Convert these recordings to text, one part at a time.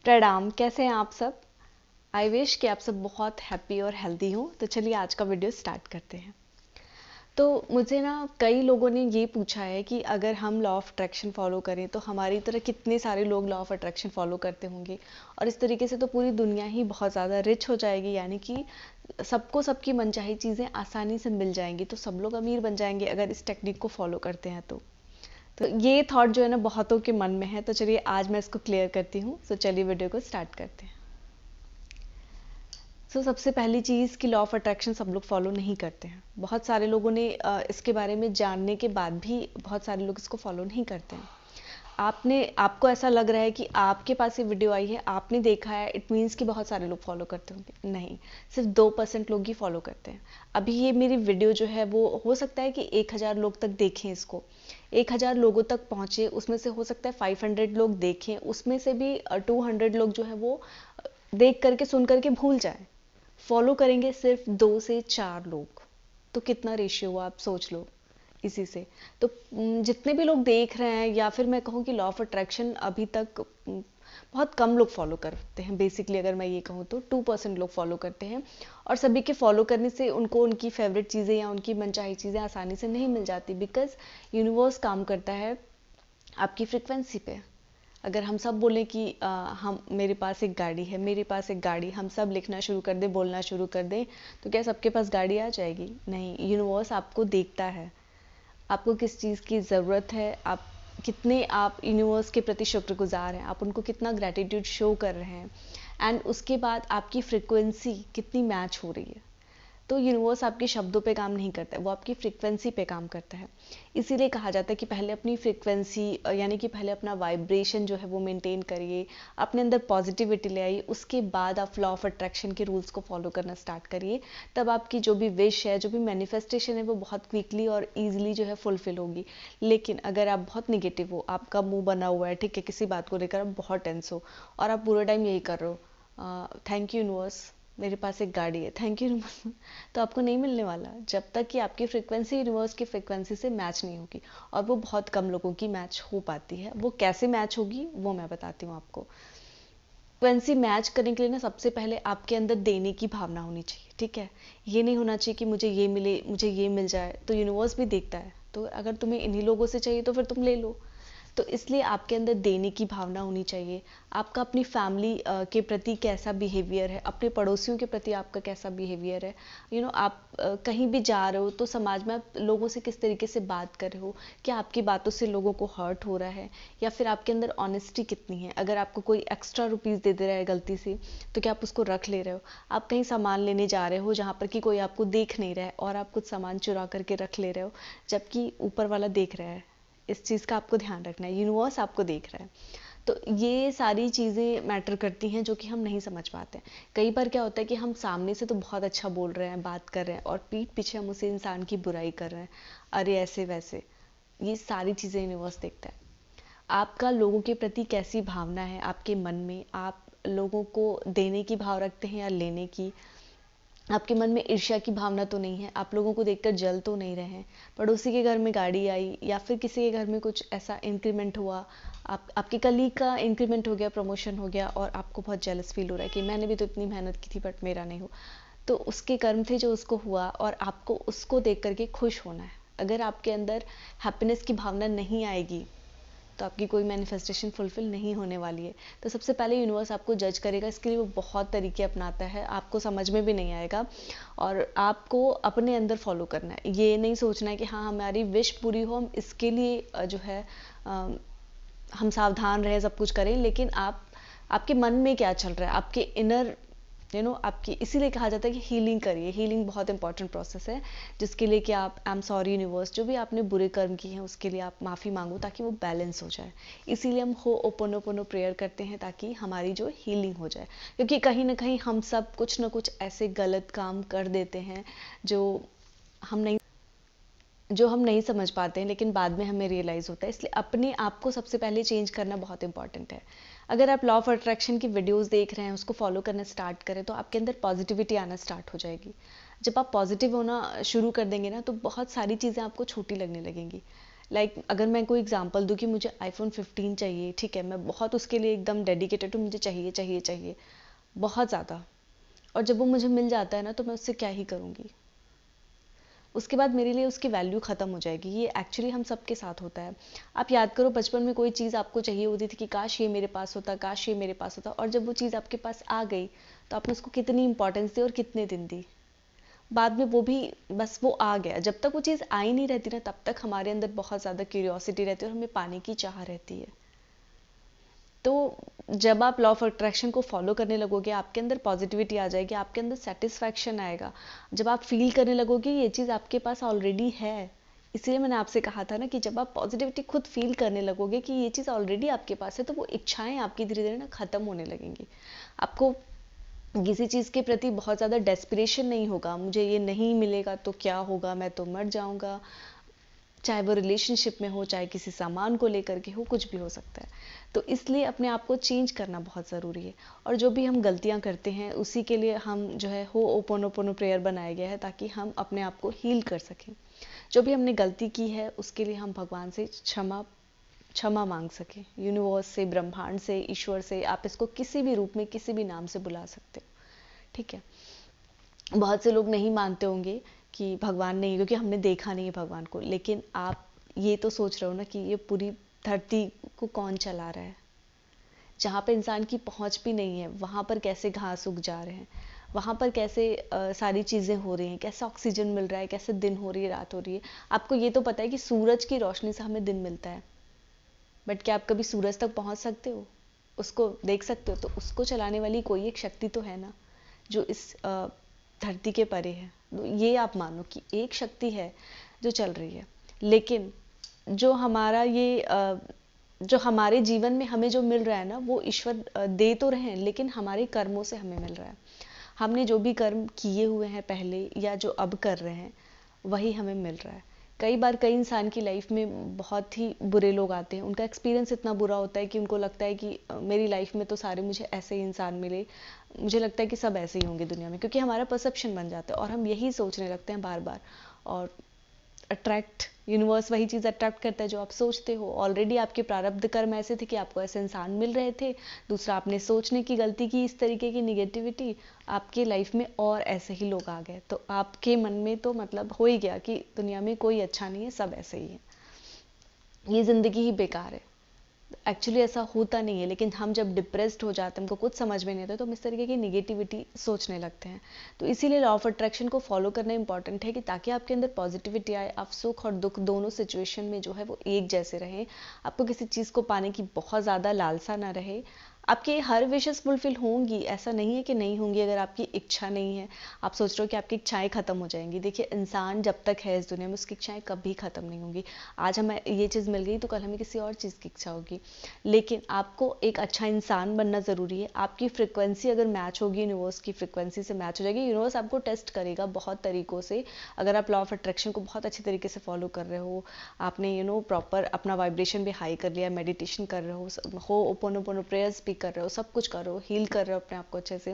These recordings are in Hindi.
प्रणाम, कैसे हैं आप सब। आई विश कि आप सब बहुत हैप्पी और हेल्दी हो। तो चलिए आज का वीडियो स्टार्ट करते हैं। तो मुझे ना कई लोगों ने ये पूछा है कि अगर हम लॉ ऑफ अट्रैक्शन फॉलो करें तो हमारी तरह कितने सारे लोग लॉ ऑफ अट्रैक्शन फॉलो करते होंगे, और इस तरीके से तो पूरी दुनिया ही बहुत ज़्यादा रिच हो जाएगी, यानी कि सबको सबकी मनचाही चीज़ें आसानी से मिल जाएंगी, तो सब लोग अमीर बन जाएंगे अगर इस टेक्निक को फॉलो करते हैं तो ये थॉट जो है ना बहुतों के मन में है। तो चलिए आज मैं इसको क्लियर करती हूँ। तो चलिए वीडियो को स्टार्ट करते हैं। सबसे पहली चीज़ कि लॉ ऑफ अट्रैक्शन सब लोग फॉलो नहीं करते हैं। बहुत सारे लोगों ने इसके बारे में जानने के बाद भी बहुत सारे लोग इसको फॉलो नहीं करते हैं। आपको ऐसा लग रहा है कि आपके पास ये वीडियो आई है, आपने देखा है, इट मीन्स कि बहुत सारे लोग फॉलो करते होंगे। नहीं, सिर्फ 2% लोग ही फॉलो करते हैं। अभी ये मेरी वीडियो जो है वो हो सकता है कि 1000 लोग तक देखें इसको, 1000 लोगों तक पहुंचे, उसमें से हो सकता है 500 लोग देखें, उसमें से भी 200 लोग जो है वो देख करके सुन करके भूल जाए। फॉलो करेंगे सिर्फ 2 से 4 लोग। तो कितना रेशियो हुआ, आप सोच लो इसी से। तो जितने भी लोग देख रहे हैं, या फिर मैं कहूँ कि लॉ ऑफ अट्रैक्शन अभी तक बहुत कम लोग फॉलो करते हैं। बेसिकली अगर मैं ये कहूँ तो 2% लोग फॉलो करते हैं, और सभी के फॉलो करने से उनको उनकी फेवरेट चीज़ें या उनकी मनचाही चीज़ें आसानी से नहीं मिल जाती, बिकॉज यूनिवर्स काम करता है आपकी फ्रिक्वेंसी पे। अगर हम सब बोलें कि हम मेरे पास एक गाड़ी है, मेरे पास एक गाड़ी, हम सब लिखना शुरू कर दें, बोलना शुरू कर दें, तो क्या सबके पास गाड़ी आ जाएगी? नहीं, यूनिवर्स आपको देखता है, आपको किस चीज़ की ज़रूरत है, आप कितने आप यूनिवर्स के प्रति शुक्रगुजार हैं, आप उनको कितना ग्रैटिट्यूड शो कर रहे हैं, एंड उसके बाद आपकी फ्रिक्वेंसी कितनी मैच हो रही है। तो यूनिवर्स आपके शब्दों पे काम नहीं करता है, वो आपकी फ्रिक्वेंसी पे काम करता है। इसीलिए कहा जाता है कि पहले अपनी फ्रिक्वेंसी, यानी कि पहले अपना वाइब्रेशन जो है वो मेंटेन करिए, अपने अंदर पॉजिटिविटी ले आइए, उसके बाद आप लॉ ऑफ अट्रैक्शन के रूल्स को फॉलो करना स्टार्ट करिए। तब आपकी जो भी विश है, जो भी मैनिफेस्टेशन है, वो बहुत क्विकली और ईजिली जो है फुलफिल होगी। लेकिन अगर आप बहुत निगेटिव हो, आपका मुंह बना हुआ है, ठीक है, किसी बात को लेकर आप बहुत टेंस हो, और आप पूरा टाइम यही कर रहे हो, थैंक यू यूनिवर्स, मेरे पास एक गाड़ी है, थैंक यू तो आपको नहीं मिलने वाला, जब तक कि आपकी फ्रिक्वेंसी यूनिवर्स की फ्रिक्वेंसी से मैच नहीं होगी। और वो बहुत कम लोगों की मैच हो पाती है। वो कैसे मैच होगी वो मैं बताती हूँ आपको। फ्रिक्वेंसी मैच करने के लिए ना सबसे पहले आपके अंदर देने की भावना होनी चाहिए, ठीक है। ये नहीं होना चाहिए कि मुझे ये मिले, मुझे ये मिल जाए। तो यूनिवर्स भी देखता है, तो अगर तुम्हें इन्हीं लोगों से चाहिए तो फिर तुम ले लो। तो इसलिए आपके अंदर देने की भावना होनी चाहिए। आपका अपनी फैमिली के प्रति कैसा बिहेवियर है, अपने पड़ोसियों के प्रति आपका कैसा बिहेवियर है, आप कहीं भी जा रहे हो तो समाज में आप लोगों से किस तरीके से बात कर रहे हो, क्या आपकी बातों से लोगों को हर्ट हो रहा है, या फिर आपके अंदर ऑनेस्टी कितनी है। अगर आपको कोई एक्स्ट्रा रुपीज़ दे दे रहा है गलती से, तो क्या आप उसको रख ले रहे हो। आप कहीं सामान लेने जा रहे हो जहाँ पर कि कोई आपको देख नहीं रहा है, और आप कुछ सामान चुरा करके रख ले रहे हो, जबकि ऊपर वाला देख रहा है। इस चीज़ का आपको ध्यान रखना है, यूनिवर्स आपको देख रहा है। तो ये सारी चीज़ें मैटर करती हैं जो कि हम नहीं समझ पाते हैं। कई बार क्या होता है कि हम सामने से तो बहुत अच्छा बोल रहे हैं, बात कर रहे हैं, और पीठ पीछे हम उसे इंसान की बुराई कर रहे हैं, अरे ऐसे वैसे। ये सारी चीज़ें यूनिवर्स देखता है। आपका लोगों के प्रति कैसी भावना है आपके मन में, आप लोगों को देने की भाव रखते हैं या लेने की। आपके मन में ईर्ष्या की भावना तो नहीं है, आप लोगों को देखकर जल तो नहीं रहे हैं। पड़ोसी के घर में गाड़ी आई, या फिर किसी के घर में कुछ ऐसा इंक्रीमेंट हुआ, आपके कलीग का इंक्रीमेंट हो गया, प्रमोशन हो गया, और आपको बहुत जेलस फील हो रहा है कि मैंने भी तो इतनी मेहनत की थी बट मेरा नहीं हुआ। तो उसके कर्म थे जो उसको हुआ, और आपको उसको देख करके खुश होना है। अगर आपके अंदर हैप्पीनेस की भावना नहीं आएगी तो आपकी कोई मैनिफेस्टेशन फुलफिल नहीं होने वाली है। तो सबसे पहले यूनिवर्स आपको जज करेगा, इसके लिए वो बहुत तरीके अपनाता है, आपको समझ में भी नहीं आएगा। और आपको अपने अंदर फॉलो करना है, ये नहीं सोचना है कि हाँ हमारी विश पूरी हो, हम इसके लिए जो है हम सावधान रहें, सब कुछ करें। लेकिन आपके मन में क्या चल रहा है, आपके इनर आपकी, इसीलिए कहा जाता है कि हीलिंग करिए। हीलिंग बहुत इंपॉर्टेंट प्रोसेस है, जिसके लिए कि आप आई एम सॉरी यूनिवर्स, जो भी आपने बुरे कर्म किए हैं उसके लिए आप माफ़ी मांगो, ताकि वो बैलेंस हो जाए। इसीलिए हम हो ओपोनोपोनो प्रेयर करते हैं, ताकि हमारी जो हीलिंग हो जाए। क्योंकि कहीं ना कहीं हम सब कुछ ना कुछ ऐसे गलत काम कर देते हैं जो हम नहीं जो हम नहीं समझ पाते हैं, लेकिन बाद में हमें रियलाइज़ होता है। इसलिए अपने आप को सबसे पहले चेंज करना बहुत इंपॉर्टेंट है। अगर आप लॉ ऑफ अट्रैक्शन की वीडियोस देख रहे हैं, उसको फॉलो करना स्टार्ट करें, तो आपके अंदर पॉजिटिविटी आना स्टार्ट हो जाएगी। जब आप पॉजिटिव होना शुरू कर देंगे ना, तो बहुत सारी चीज़ें आपको छोटी लगने लगेंगी। अगर मैं कोई एग्जांपल दूं कि मुझे आईफोन 15 चाहिए, ठीक है, मैं बहुत उसके लिए एकदम डेडिकेटेड हूँ, मुझे चाहिए चाहिए चाहिए बहुत ज़्यादा, और जब वो मुझे मिल जाता है ना तो मैं उससे क्या ही करूँगी, उसके बाद मेरे लिए उसकी वैल्यू ख़त्म हो जाएगी। ये एक्चुअली हम सबके साथ होता है। आप याद करो, बचपन में कोई चीज़ आपको चाहिए होती थी कि काश ये मेरे पास होता, काश ये मेरे पास होता, और जब वो चीज़ आपके पास आ गई तो आपने उसको कितनी इंपॉर्टेंस दी और कितने दिन दी। बाद में वो भी बस वो आ गया। जब तक वो चीज़ आई नहीं रहती ना, तब तक हमारे अंदर बहुत ज़्यादा क्यूरियोसिटी रहती है और हमें पाने की चाह रहती है। तो जब आप लॉ ऑफ अट्रैक्शन को फॉलो करने लगोगे, आपके अंदर पॉजिटिविटी आ जाएगी, आपके अंदर सेटिस्फैक्शन आएगा। जब आप फील करने लगोगे ये चीज़ आपके पास ऑलरेडी है। इसीलिए मैंने आपसे कहा था ना कि जब आप पॉजिटिविटी खुद फील करने लगोगे कि ये चीज़ ऑलरेडी आपके पास है, तो वो इच्छाएं आपकी धीरे धीरे ना ख़त्म होने लगेंगी। आपको किसी चीज़ के प्रति बहुत ज़्यादा डेस्परेशन नहीं होगा, मुझे ये नहीं मिलेगा तो क्या होगा, मैं तो मर जाऊंगा। चाहे वो रिलेशनशिप में हो, चाहे किसी सामान को लेकर के हो, कुछ भी हो सकता है। तो इसलिए अपने आप को चेंज करना बहुत ज़रूरी है। और जो भी हम गलतियां करते हैं उसी के लिए हम जो है हो ओपोनोपोनो प्रेयर बनाया गया है, ताकि हम अपने आप को हील कर सकें। जो भी हमने गलती की है उसके लिए हम भगवान से क्षमा क्षमा मांग सकें, यूनिवर्स से, ब्रह्मांड से, ईश्वर से, आप इसको किसी भी रूप में किसी भी नाम से बुला सकते हो, ठीक है। बहुत से लोग नहीं मानते होंगे कि भगवान नहीं, क्योंकि हमने देखा नहीं है भगवान को, लेकिन आप ये तो सोच रहे हो ना कि ये पूरी धरती को कौन चला रहा है, जहाँ पे इंसान की पहुँच भी नहीं है वहाँ पर कैसे घास उग जा रहे हैं, वहाँ पर कैसे सारी चीज़ें हो रही हैं, कैसे ऑक्सीजन मिल रहा है, कैसे दिन हो रही है, रात हो रही है। आपको ये तो पता है कि सूरज की रोशनी से हमें दिन मिलता है, बट क्या आप कभी सूरज तक पहुँच सकते हो, उसको देख सकते हो? तो उसको चलाने वाली कोई एक शक्ति तो है ना, जो इस धरती के परे है। तो ये आप मानो कि एक शक्ति है जो चल रही है, लेकिन जो हमारा ये जो हमारे जीवन में हमें जो मिल रहा है ना, वो ईश्वर दे तो रहे हैं, लेकिन हमारे कर्मों से हमें मिल रहा है। हमने जो भी कर्म किए हुए हैं पहले या जो अब कर रहे हैं, वही हमें मिल रहा है। कई बार कई इंसान की लाइफ में बहुत ही बुरे लोग आते हैं, उनका एक्सपीरियंस इतना बुरा होता है कि उनको लगता है कि मेरी लाइफ में तो सारे मुझे ऐसे ही इंसान मिले, मुझे लगता है कि सब ऐसे ही होंगे दुनिया में, क्योंकि हमारा परसेप्शन बन जाता है और हम यही सोचने लगते हैं बार बार। और अट्रैक्ट यूनिवर्स वही चीज़ अट्रैक्ट करता है जो आप सोचते हो। ऑलरेडी आपके प्रारब्ध कर्म ऐसे थे कि आपको ऐसे इंसान मिल रहे थे। दूसरा, आपने सोचने की गलती की, इस तरीके की निगेटिविटी, आपके लाइफ में और ऐसे ही लोग आ गए। तो आपके मन में तो मतलब हो ही गया कि दुनिया में कोई अच्छा नहीं है, सब ऐसे ही है, ये ज़िंदगी ही बेकार है। एक्चुअली ऐसा होता नहीं है, लेकिन हम जब डिप्रेस्ड हो जाते हैं, हमको कुछ समझ में नहीं आता, तो हम इस तरीके की निगेटिविटी सोचने लगते हैं। तो इसीलिए लॉ ऑफ अट्रैक्शन को फॉलो करना इंपॉर्टेंट है कि ताकि आपके अंदर पॉजिटिविटी आए, आप सुख और दुख दोनों सिचुएशन में जो है वो एक जैसे रहें, आपको किसी चीज़ को पाने की बहुत ज़्यादा लालसा ना रहे। आपकी हर विशेस फुलफिल होंगी, ऐसा नहीं है कि नहीं होंगी। अगर आपकी इच्छा नहीं है, आप सोच रहे हो कि आपकी इच्छाएं खत्म हो जाएंगी, देखिए इंसान जब तक है इस दुनिया में उसकी इच्छाएं कभी खत्म नहीं होंगी। आज हमें ये चीज़ मिल गई तो कल हमें किसी और चीज़ की इच्छा होगी, लेकिन आपको एक अच्छा इंसान बनना ज़रूरी है। आपकी फ्रिक्वेंसी अगर मैच होगी, यूनिवर्स की फ्रिक्वेंसी से मैच हो जाएगी। यूनिवर्स आपको टेस्ट करेगा बहुत तरीक़ों से। अगर आप लॉ ऑफ अट्रैक्शन को बहुत अच्छे तरीके से फॉलो कर रहे हो, आपने प्रॉपर अपना वाइब्रेशन भी हाई कर लिया, मेडिटेशन कर रहे हो ओपोनोपोनो प्रेयर्स भी कर रहे हो, सब कुछ कर रहे हो, हील कर रहे हो अपने आप को अच्छे से,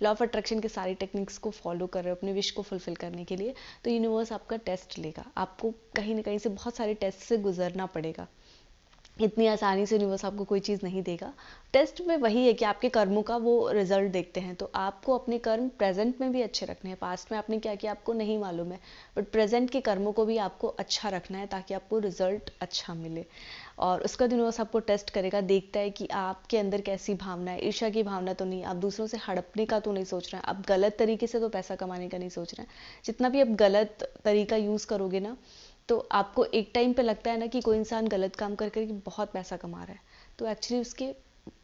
लॉ ऑफ अट्रैक्शन के सारी टेक्निक्स को फॉलो कर रहे हो अपने विश को फुलफिल करने के लिए, तो यूनिवर्स आपका टेस्ट लेगा। आपको कहीं ना कहीं से बहुत सारे टेस्ट से गुजरना पड़ेगा। इतनी आसानी से यूनिवर्स आपको कोई चीज़ नहीं देगा। टेस्ट में वही है कि आपके कर्मों का वो रिजल्ट देखते हैं। तो आपको अपने कर्म प्रेजेंट में भी अच्छे रखने हैं। पास्ट में आपने क्या किया आपको नहीं मालूम है, बट प्रेजेंट के कर्मों को भी आपको अच्छा रखना है ताकि आपको रिजल्ट अच्छा मिले। और उसका यूनिवर्स आपको टेस्ट करेगा, देखता है कि आपके अंदर कैसी भावना है। ईर्ष्या की भावना तो नहीं, आप दूसरों से हड़पने का तो नहीं सोच रहे हैं, आप गलत तरीके से तो पैसा कमाने का नहीं सोच रहे हैं। जितना भी आप गलत तरीका यूज़ करोगे ना, तो आपको एक टाइम पे लगता है ना कि कोई इंसान गलत काम कर करके बहुत पैसा कमा रहा है, तो एक्चुअली उसके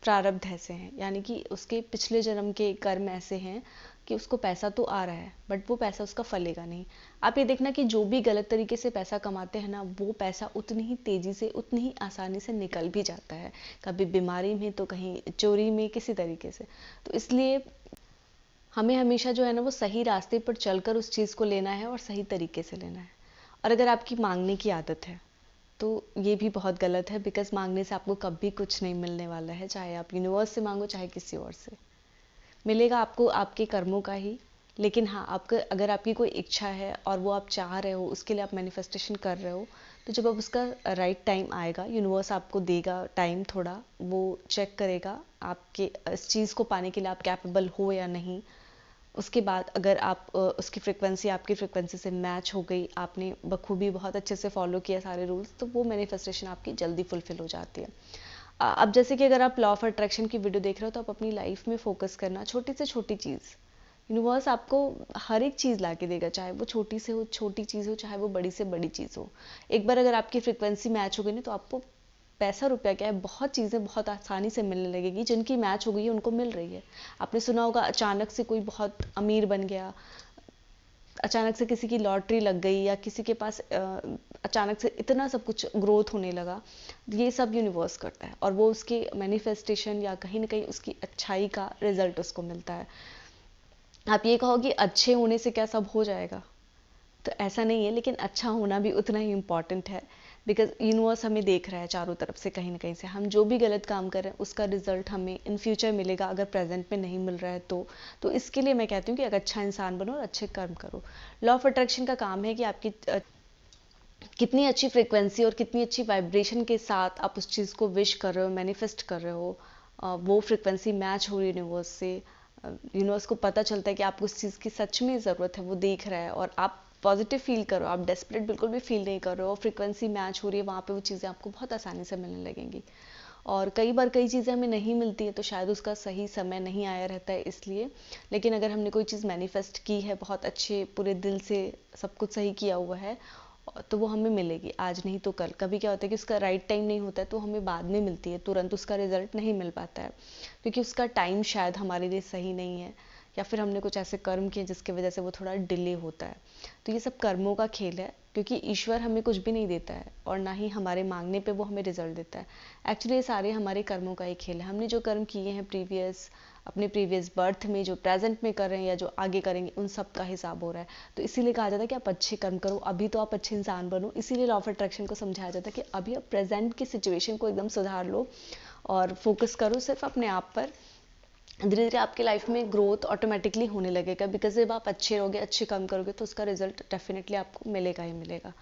प्रारब्ध ऐसे हैं, यानी कि उसके पिछले जन्म के कर्म ऐसे हैं कि उसको पैसा तो आ रहा है, बट वो पैसा उसका फलेगा नहीं। आप ये देखना कि जो भी गलत तरीके से पैसा कमाते हैं ना, वो पैसा उतनी ही तेज़ी से, उतनी ही आसानी से निकल भी जाता है, कभी बीमारी में तो कहीं चोरी में, किसी तरीके से। तो इसलिए हमें हमेशा जो है ना वो सही रास्ते पर चलकर उस चीज़ को लेना है और सही तरीके से लेना है। और अगर आपकी मांगने की आदत है तो ये भी बहुत गलत है, बिकॉज मांगने से आपको कभी कुछ नहीं मिलने वाला है। चाहे आप यूनिवर्स से मांगो, चाहे किसी और से, मिलेगा आपको आपके कर्मों का ही। लेकिन हाँ, आपका अगर आपकी कोई इच्छा है और वो आप चाह रहे हो, उसके लिए आप मैनिफेस्टेशन कर रहे हो, तो जब अब उसका राइट टाइम आएगा, यूनिवर्स आपको देगा टाइम, थोड़ा वो चेक करेगा आपके इस चीज़ को पाने के लिए आप कैपेबल हो या नहीं। उसके बाद अगर आप उसकी फ्रिक्वेंसी आपकी फ्रिक्वेंसी से मैच हो गई, आपने बखूबी बहुत अच्छे से फॉलो किया सारे रूल्स, तो वो मैनिफेस्टेशन आपकी जल्दी फुलफिल हो जाती है। अब जैसे कि अगर आप लॉ ऑफ अट्रैक्शन की वीडियो देख रहे हो तो आप अपनी लाइफ में फोकस करना, छोटी से छोटी चीज़, यूनिवर्स आपको हर एक चीज़ ला के देगा, चाहे वो छोटी से हो छोटी चीज़ हो, चाहे वो बड़ी से बड़ी चीज़ हो। एक बार अगर आपकी फ्रिक्वेंसी मैच हो गई ना, तो आपको पैसा रुपया क्या है, बहुत चीज़ें बहुत आसानी से मिलने लगेगी। जिनकी मैच हो गई है उनको मिल रही है। आपने सुना होगा अचानक से कोई बहुत अमीर बन गया, अचानक से किसी की लॉटरी लग गई, या किसी के पास अचानक से इतना सब कुछ ग्रोथ होने लगा। ये सब यूनिवर्स करता है और वो उसके मैनिफेस्टेशन या कहीं ना कहीं उसकी अच्छाई का रिजल्ट उसको मिलता है। आप ये कहो कि अच्छे होने से क्या सब हो जाएगा, तो ऐसा नहीं है, लेकिन अच्छा होना भी उतना ही इम्पॉर्टेंट है। बिकॉज यूनिवर्स हमें देख रहा है चारों तरफ से, कहीं ना कहीं से हम जो भी गलत काम कर रहे हैं उसका रिजल्ट हमें इन फ्यूचर मिलेगा, अगर प्रेजेंट में नहीं मिल रहा है तो इसके लिए मैं कहती हूँ कि एक अच्छा इंसान बनो और अच्छे कर्म करो। लॉ ऑफ अट्रैक्शन का काम है कि आपकी कितनी अच्छी फ्रिक्वेंसी और कितनी अच्छी वाइब्रेशन के साथ आप उस चीज़ को विश कर रहे हो, मैनिफेस्ट कर रहे हो, वो फ्रिक्वेंसी मैच हो रही है यूनिवर्स से। यूनिवर्स को पता चलता है कि आपको उस चीज़ की सच में ज़रूरत है, वो देख रहा है, और आप पॉजिटिव फील करो, आप डेस्परेट बिल्कुल भी फील नहीं कर रहे हो, फ्रिक्वेंसी मैच हो रही है, वहाँ पे वो चीज़ें आपको बहुत आसानी से मिलने लगेंगी। और कई बार कई चीज़ें हमें नहीं मिलती हैं तो शायद उसका सही समय नहीं आया रहता है, इसलिए। लेकिन अगर हमने कोई चीज़ मैनिफेस्ट की है बहुत अच्छे पूरे दिल से, सब कुछ सही किया हुआ है, तो वो हमें मिलेगी, आज नहीं तो कल। कभी क्या होता है कि उसका राइट टाइम नहीं होता है तो हमें बाद में मिलती है, तुरंत उसका रिजल्ट नहीं मिल पाता है, क्योंकि उसका टाइम शायद हमारे लिए सही नहीं है, या फिर हमने कुछ ऐसे कर्म किए जिसकी वजह से वो थोड़ा डिले होता है। तो ये सब कर्मों का खेल है, क्योंकि ईश्वर हमें कुछ भी नहीं देता है और ना ही हमारे मांगने पे वो हमें रिजल्ट देता है। एक्चुअली ये सारे हमारे कर्मों का ही खेल है। हमने जो कर्म किए हैं अपने प्रीवियस बर्थ में, जो प्रेजेंट में कर रहे हैं या जो आगे करेंगे, उन सब का हिसाब हो रहा है। तो इसीलिए कहा जाता है कि आप अच्छे कर्म करो, अभी तो आप अच्छे इंसान बनो। इसीलिए लॉ ऑफ अट्रैक्शन को समझाया जाता है कि अभी आप प्रेजेंट की सिचुएशन को एकदम सुधार लो और फोकस करो सिर्फ अपने आप पर। धीरे धीरे आपकी लाइफ में ग्रोथ ऑटोमेटिकली होने लगेगा, बिकॉज जब आप अच्छे रहोगे, अच्छे काम करोगे, तो उसका रिजल्ट डेफिनेटली आपको मिलेगा ही मिलेगा।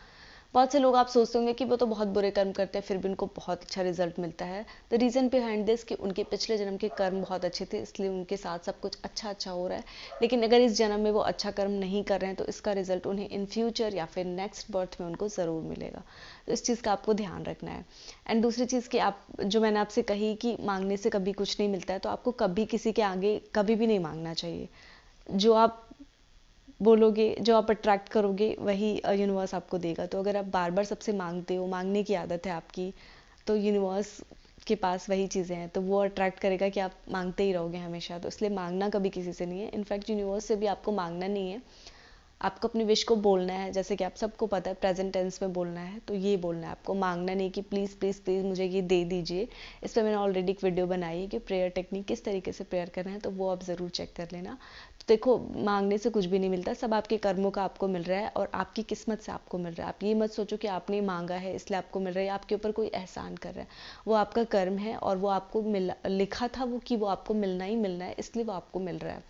बहुत से लोग आप सोचते होंगे कि वो तो बहुत बुरे कर्म करते हैं फिर भी उनको बहुत अच्छा रिजल्ट मिलता है। द रीज़न बिहाइंड दिस कि उनके पिछले जन्म के कर्म बहुत अच्छे थे, इसलिए उनके साथ सब कुछ अच्छा अच्छा हो रहा है। लेकिन अगर इस जन्म में वो अच्छा कर्म नहीं कर रहे हैं तो इसका रिजल्ट उन्हें इन फ्यूचर या फिर नेक्स्ट बर्थ में उनको ज़रूर मिलेगा। तो इस चीज़ का आपको ध्यान रखना है। एंड दूसरी चीज़ कि आप, जो मैंने आपसे कही कि मांगने से कभी कुछ नहीं मिलता है, तो आपको कभी किसी के आगे कभी भी नहीं मांगना चाहिए। जो आप बोलोगे, जो आप अट्रैक्ट करोगे, वही यूनिवर्स आपको देगा। तो अगर आप बार बार सबसे मांगते हो, मांगने की आदत है आपकी, तो यूनिवर्स के पास वही चीज़ें हैं, तो वो अट्रैक्ट करेगा कि आप मांगते ही रहोगे हमेशा। तो इसलिए मांगना कभी किसी से नहीं है, इनफैक्ट यूनिवर्स से भी आपको मांगना नहीं है, आपको अपनी विश को बोलना है। जैसे कि आप सबको पता है प्रेजेंट टेंस में बोलना है, तो ये बोलना है आपको, मांगना नहीं कि प्लीज़ प्लीज़ प्लीज़ मुझे ये दे दीजिए। इस पर मैंने ऑलरेडी एक वीडियो बनाई है कि प्रेयर टेक्निक किस तरीके से प्रेयर करना है, तो वो आप ज़रूर चेक कर लेना। तो देखो, मांगने से कुछ भी नहीं मिलता, सब आपके कर्मों का आपको मिल रहा है और आपकी किस्मत से आपको मिल रहा है। आप ये मत सोचो कि आपने मांगा है इसलिए आपको मिल रहा है, आपके ऊपर कोई एहसान कर रहा है। वो आपका कर्म है और वो आपको लिखा था वो कि वो आपको मिलना ही मिलना है, इसलिए वो आपको मिल रहा है।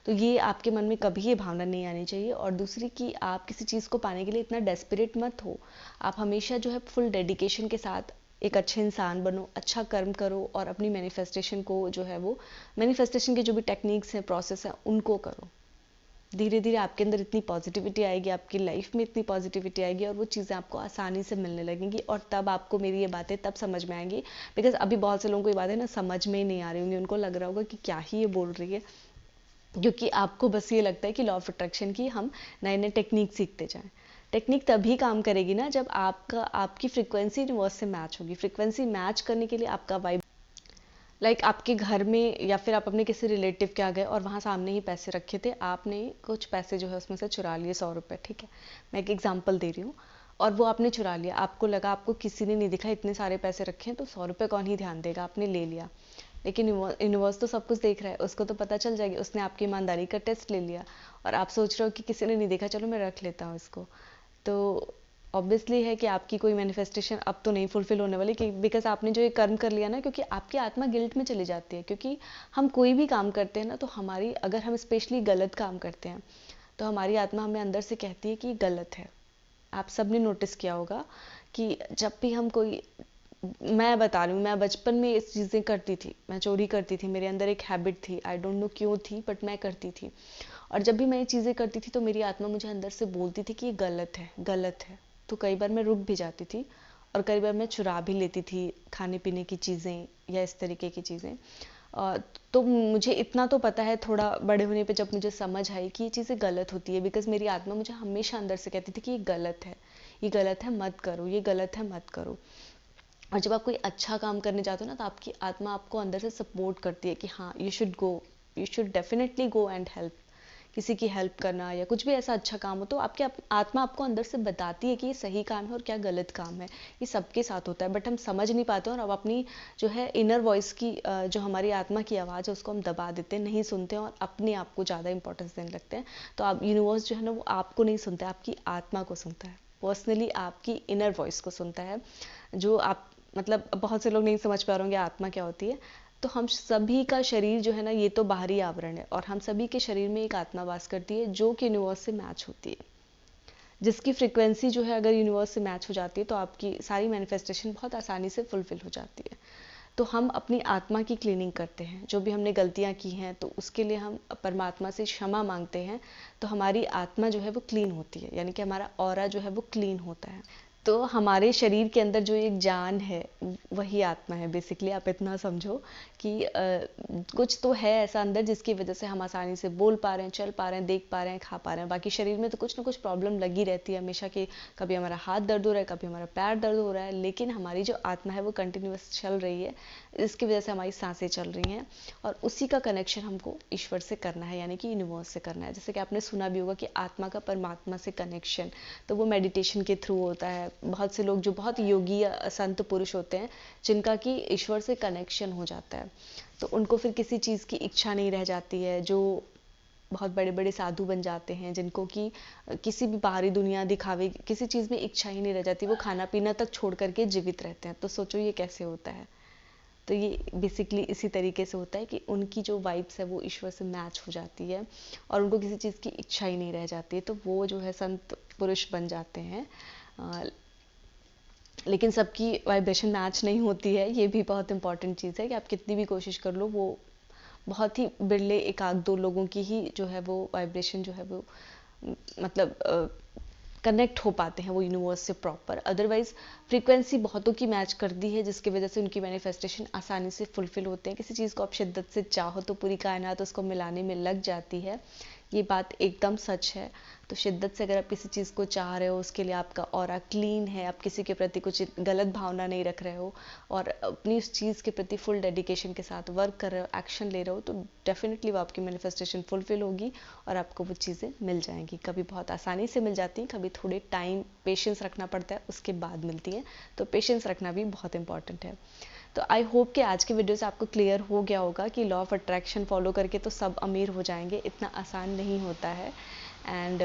तो ये आपके मन में कभी ये भावना नहीं आनी चाहिए। और दूसरी कि आप किसी चीज़ को पाने के लिए इतना डेस्परेट मत हो। आप हमेशा जो है फुल डेडिकेशन के साथ एक अच्छे इंसान बनो, अच्छा कर्म करो और अपनी मैनिफेस्टेशन को जो है वो, मैनिफेस्टेशन के जो भी टेक्निक्स हैं, प्रोसेस हैं, उनको करो। धीरे धीरे आपके अंदर इतनी पॉजिटिविटी आएगी, आपकी लाइफ में इतनी पॉजिटिविटी आएगी और वो चीज़ें आपको आसानी से मिलने लगेंगी। और तब आपको मेरी ये बातें तब समझ में आएंगी, बिकॉज अभी बहुत से लोगों को ये बातें ना समझ में ही नहीं आ रही होंगी, उनको लग रहा होगा कि क्या ही ये बोल रही है, क्योंकि आपको बस ये लगता है कि लॉ ऑफ अट्रैक्शन की हम नए नए टेक्निक सीखते जाएं। टेक्निक तभी काम करेगी ना जब आपकी फ्रीक्वेंसी यूनिवर्स से मैच होगी। फ्रीक्वेंसी मैच करने के लिए आपका वाइब, आपके घर में या फिर आप अपने किसी रिलेटिव के आ गए और वहाँ सामने ही पैसे रखे थे, आपने कुछ पैसे जो है उसमें से चुरा लिए, 100 रुपये, ठीक है, मैं एक एग्जांपल दे रही हूँ, और वो आपने चुरा लिया, आपको लगा आपको किसी ने नहीं दिखा, इतने सारे पैसे रखे हैं तो 100 रुपये कौन ही ध्यान देगा, आपने ले लिया। लेकिन यूनिवर्स तो सब कुछ देख रहा है, उसको तो पता चल जाएगी, उसने आपकी ईमानदारी का टेस्ट ले लिया और आप सोच रहे हो कि किसी ने नहीं देखा, चलो मैं रख लेता हूँ इसको। तो ऑब्वियसली है कि आपकी कोई मैनिफेस्टेशन अब तो नहीं फुलफिल होने वाली, कि बिकॉज आपने जो ये कर्म कर लिया ना, क्योंकि आपकी आत्मा गिल्ट में चली जाती है। क्योंकि हम कोई भी काम करते हैं ना, तो हमारी, अगर हम स्पेशली गलत काम करते हैं तो हमारी आत्मा हमें अंदर से कहती है कि गलत है। आप सब ने नोटिस किया होगा कि जब भी हम कोई, मैं बता रही हूँ, मैं बचपन में इस चीज़ें करती थी, मैं चोरी करती थी, मेरे अंदर एक हैबिट थी, आई डोंट नो क्यों थी, बट मैं करती थी। और जब भी मैं ये चीज़ें करती थी तो मेरी आत्मा मुझे अंदर से बोलती थी कि ये गलत है, गलत है। तो कई बार मैं रुक भी जाती थी और कई बार मैं चुरा भी लेती थी खाने पीने की चीज़ें या इस तरीके की चीज़ें। तो मुझे इतना तो पता है, थोड़ा बड़े होने पे जब मुझे समझ आई कि ये चीज़ें गलत होती है, बिकॉज मेरी आत्मा मुझे हमेशा अंदर से कहती थी कि ये गलत है, ये गलत है, मत करो, ये गलत है, मत करो। और जब आप कोई अच्छा काम करने जाते हो ना, तो आपकी आत्मा आपको अंदर से सपोर्ट करती है कि हाँ, you should go, you should definitely go and help. किसी की हेल्प करना या कुछ भी ऐसा अच्छा काम हो तो आपकी आत्मा आपको अंदर से बताती है कि ये सही काम है और क्या गलत काम है। ये सबके साथ होता है, बट हम समझ नहीं पाते और अब अपनी जो है इनर वॉइस की, जो हमारी आत्मा की आवाज़ है, उसको हम दबा देते हैं, नहीं सुनते हैं और अपने आप को ज़्यादा इंपॉर्टेंस देने लगते हैं। तो आप, यूनिवर्स जो है ना, वो आपको नहीं सुनता है, आपकी आत्मा को सुनता है, पर्सनली आपकी इनर वॉइस को सुनता है। जो आप, मतलब बहुत से लोग नहीं समझ पा रहे होंगे आत्मा क्या होती है। तो हम सभी का शरीर जो है ना, ये तो बाहरी आवरण है, और हम सभी के शरीर में एक आत्मा वास करती है जो कि यूनिवर्स से मैच होती है, जिसकी फ्रिक्वेंसी जो है अगर यूनिवर्स से मैच हो जाती है तो आपकी सारी मैनिफेस्टेशन बहुत आसानी से फुलफिल हो जाती है। तो हम अपनी आत्मा की क्लीनिंग करते हैं, जो भी हमने गलतियां की हैं तो उसके लिए हम परमात्मा से क्षमा मांगते हैं, तो हमारी आत्मा जो है वो क्लीन होती है, यानी कि हमारा ऑरा जो है वो क्लीन होता है। तो हमारे शरीर के अंदर जो एक जान है वही आत्मा है बेसिकली। आप इतना समझो कि कुछ तो है ऐसा अंदर जिसकी वजह से हम आसानी से बोल पा रहे हैं, चल पा रहे हैं, देख पा रहे हैं, खा पा रहे हैं। बाकी शरीर में तो कुछ ना कुछ प्रॉब्लम लगी रहती है हमेशा की, कभी हमारा हाथ दर्द हो रहा है, कभी हमारा पैर दर्द हो रहा है, लेकिन हमारी जो आत्मा है वो कंटिन्यूस चल रही है, इसकी वजह से हमारी सांसें चल रही हैं, और उसी का कनेक्शन हमको ईश्वर से करना है, यानी कि यूनिवर्स से करना है। जैसे कि आपने सुना भी होगा कि आत्मा का परमात्मा से कनेक्शन, तो वो मेडिटेशन के थ्रू होता है। बहुत से लोग जो बहुत योगी या संत पुरुष होते हैं, जिनका कि ईश्वर से कनेक्शन हो जाता है, तो उनको फिर किसी चीज़ की इच्छा नहीं रह जाती है। जो बहुत बड़े बड़े साधु बन जाते हैं, जिनको कि किसी भी बाहरी दुनिया दिखावे, किसी चीज़ में इच्छा ही नहीं रह जाती, वो खाना पीना तक छोड़ करके जीवित रहते हैं। तो सोचो ये कैसे होता है। तो ये बेसिकली इसी तरीके से होता है कि उनकी जो वाइब्स है वो ईश्वर से मैच हो जाती है और उनको किसी चीज़ की इच्छा ही नहीं रह जाती है, तो वो जो है संत पुरुष बन जाते हैं। लेकिन सबकी वाइब्रेशन मैच नहीं होती है, ये भी बहुत इंपॉर्टेंट चीज़ है कि आप कितनी भी कोशिश कर लो, वो बहुत ही बिरले एक आध दो लोगों की ही जो है वो वाइब्रेशन जो है वो मतलब कनेक्ट हो पाते हैं वो यूनिवर्स से प्रॉपर। अदरवाइज फ्रीक्वेंसी बहुतों की मैच करती है, जिसकी वजह से उनकी मैनिफेस्टेशन आसानी से फुलफिल होते हैं। किसी चीज़ को आप शिद्दत से चाहो तो पूरी कायनात उसको मिलाने में लग जाती है, ये बात एकदम सच है। तो शिद्दत से अगर आप किसी चीज़ को चाह रहे हो, उसके लिए आपका ऑरा क्लीन है, आप किसी के प्रति कुछ गलत भावना नहीं रख रहे हो और अपनी उस चीज़ के प्रति फुल डेडिकेशन के साथ वर्क कर रहे हो, एक्शन ले रहे हो, तो डेफिनेटली वो आपकी मैनिफेस्टेशन फुलफिल होगी और आपको वो चीज़ें मिल जाएंगी। कभी बहुत आसानी से मिल जाती हैं, कभी थोड़े टाइम पेशेंस रखना पड़ता है, उसके बाद मिलती हैं। तो पेशेंस रखना भी बहुत इंपॉर्टेंट है। तो आई होप कि आज की वीडियो से आपको क्लियर हो गया होगा कि लॉ ऑफ अट्रैक्शन फॉलो करके तो सब अमीर हो जाएंगे, इतना आसान नहीं होता है। एंड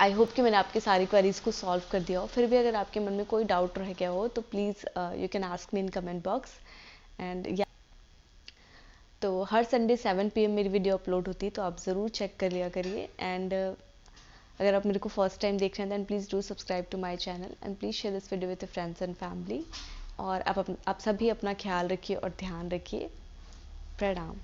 आई होप कि मैंने आपकी सारी क्वेरीज को सॉल्व कर दिया हो। फिर भी अगर आपके मन में कोई डाउट रह गया हो तो please you can ask me in comment box. And या तो हर संडे 7 PM मेरी वीडियो अपलोड होती है, तो आप ज़रूर चेक कर लिया करिए। एंड अगर आप मेरे को फर्स्ट टाइम देख रहे हैं then please do subscribe to my channel and please share this video with friends and family. और आप सभी अपना ख्याल रखिए और ध्यान रखिए। प्रणाम।